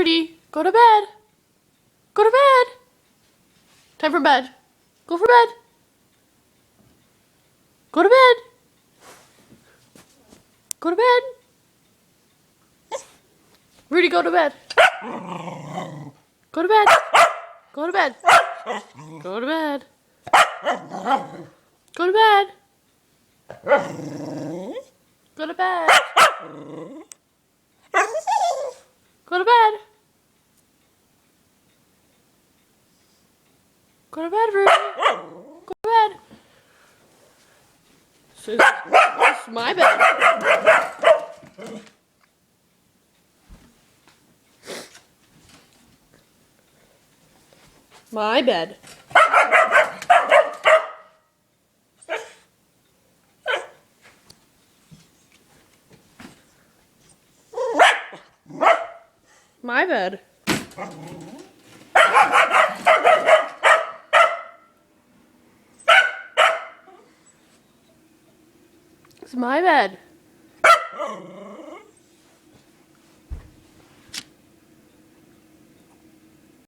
Rudy. Go to bed. Go to bed. Time for bed. Go for bed. Go to bed. Go to bed. Rudy, go to bed. Go to bed. Go to bed. Go to bed. Go to bed. Go to bed. Go to bed. Go to bed, Rudy. Go to bed. This is my bed. My bed. My bed. It's my bed.